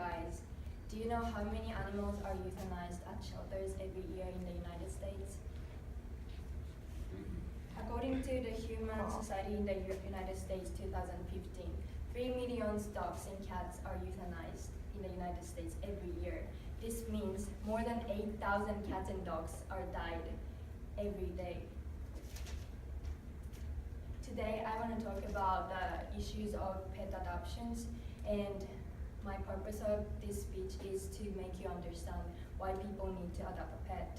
guys. Do you know how many animals are euthanized at shelters every year in the United States? According to the Human Society in the United States 2015, 3 million dogs and cats are euthanized in the United States every year. This means more than 8,000 cats and dogs are died every day. Today I want to talk about the issues of pet adoptions, and my purpose of this speech is to make you understand why people need to adopt a pet.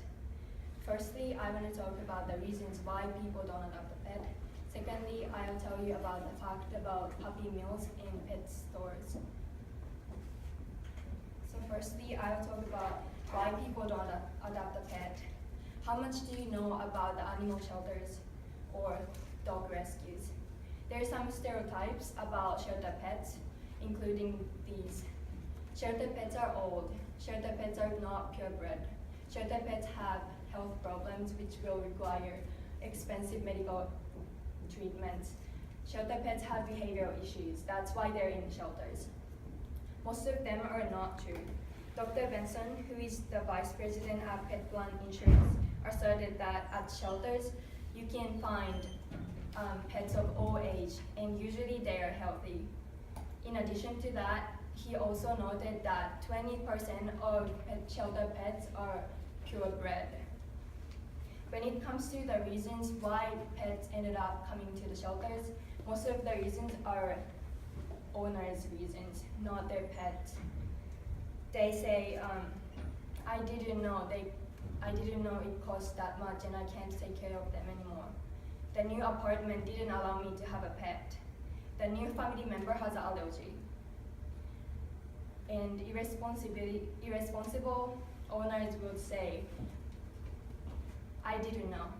Firstly, I want to talk about the reasons why people don't adopt a pet. Secondly, I'll tell you about the fact about puppy mills in pet stores. So firstly, I'll talk about why people don't adopt a pet. How much do you know about the animal shelters or dog rescues? There are some stereotypes about shelter pets, including these. Shelter pets are old. Shelter pets are not purebred. Shelter pets have health problems which will require expensive medical treatments. Shelter pets have behavioral issues. That's why they're in shelters. Most of them are not true. Dr. Benson, who is the vice president at Pet Plan Insurance, asserted that at shelters you can find pets of all age, and usually they are healthy. In addition to that, he also noted that 20% of shelter pets are purebred. When it comes to the reasons why pets ended up coming to the shelters, most of the reasons are owners' reasons, not their pets. They say, I didn't know it cost that much and I can't take care of them anymore. The new apartment didn't allow me to have a pet. The new family member has an allergy. And irresponsible owners would say, I didn't know.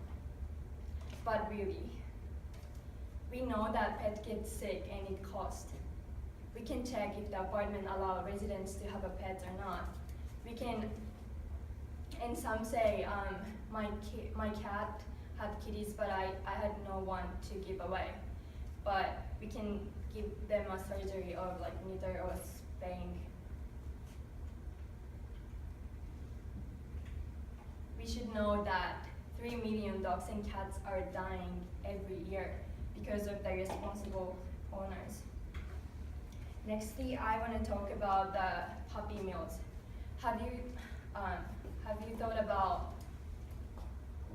But really, we know that pet gets sick and it costs. We can check if the apartment allows residents to have a pet or not. We can, and some say, my cat had kitties, but I had no one to give away. But we can give them a surgery of like neuter or spaying. We should know that 3 million dogs and cats are dying every year because of the irresponsible owners. Nextly, I want to talk about the puppy mills. Have you thought about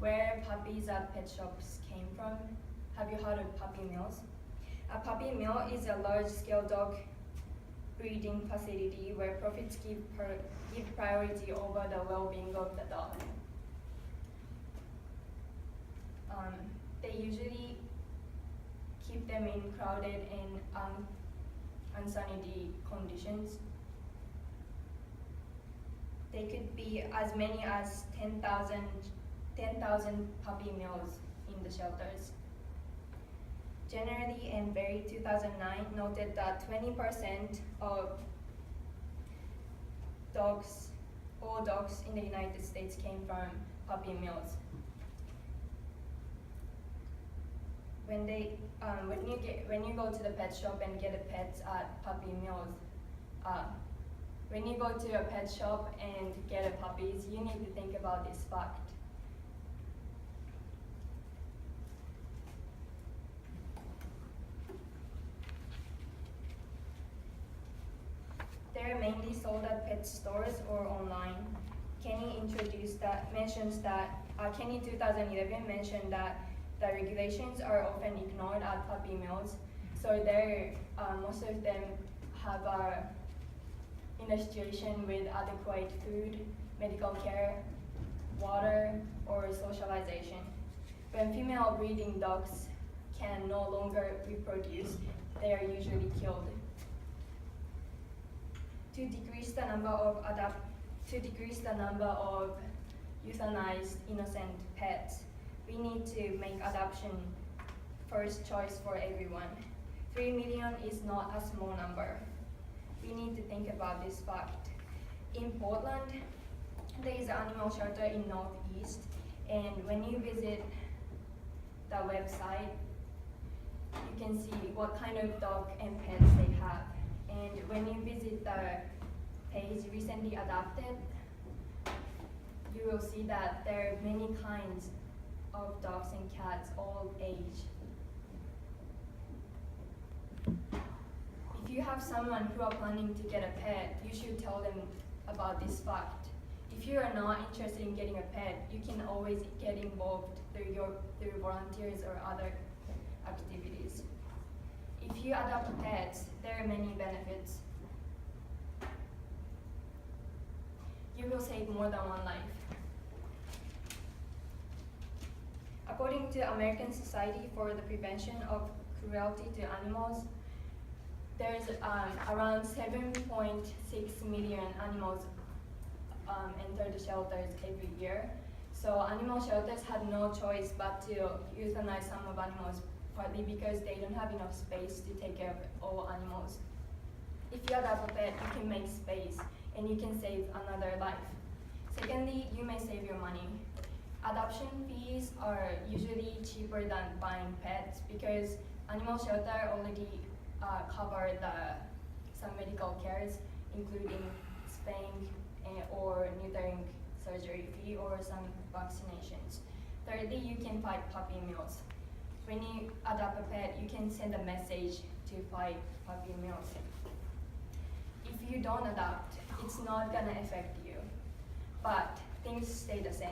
where puppies at pet shops came from? Have you heard of puppy mills? A puppy mill is a large-scale dog breeding facility where profits give priority over the well-being of the dog. They usually keep them in crowded and unsanitary conditions. They could be as many as 10,000 puppy mills in the shelters. Generally, in Berry 2009 noted that 20% of all dogs in the United States came from puppy mills. When you go to the pet shop and get a pet at puppy mills, when you go to a pet shop and get a puppies, you need to think about this fact. They are mainly sold at pet stores or online. Kenny 2011 mentioned that the regulations are often ignored at puppy mills, so most of them are in a situation with adequate food, medical care, water, or socialization. When female breeding dogs can no longer reproduce, they are usually killed. To decrease the number of euthanized innocent pets, we need to make adoption first choice for everyone. 3 million is not a small number. We need to think about this fact. In Portland, there is an animal shelter in Northeast, and when you visit the website, you can see what kind of dog and pets they have. And when you visit the page recently adopted, you will see that there are many kinds of dogs and cats, all age. If you have someone who are planning to get a pet, you should tell them about this fact. If you are not interested in getting a pet, you can always get involved through volunteers or other activities. If you adopt a pet, there are many benefits. You will save more than one life. According to American Society for the Prevention of Cruelty to Animals, there's around 7.6 million animals enter the shelters every year. So animal shelters had no choice but to euthanize some of animals, partly because they don't have enough space to take care of all animals. If you adopt a pet, you can make space and you can save another life. Secondly, you may save your money. Adoption fees are usually cheaper than buying pets because animal shelter already cover some medical cares, including spaying or neutering surgery fee or some vaccinations. Thirdly, you can fight puppy mills. When you adopt a pet, you can send a message to fight puppy mills. If you don't adopt, it's not gonna affect you, but things stay the same.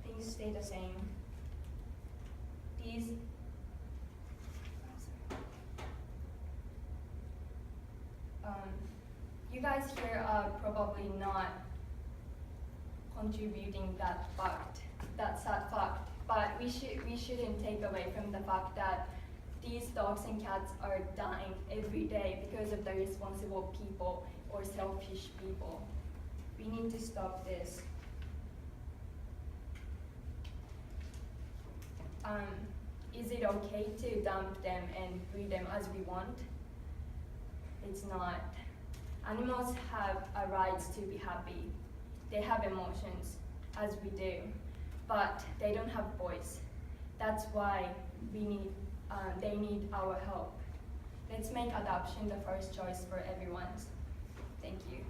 Things stay the same. You guys here are probably not contributing that sad fact, but we shouldn't take away from the fact that these dogs and cats are dying every day because of the irresponsible people or selfish people. We need to stop this. Is it okay to dump them and breed them as we want? It's not. Animals have a right to be happy. They have emotions, as we do, but they don't have voice. That's why they need our help. Let's make adoption the first choice for everyone. Thank you.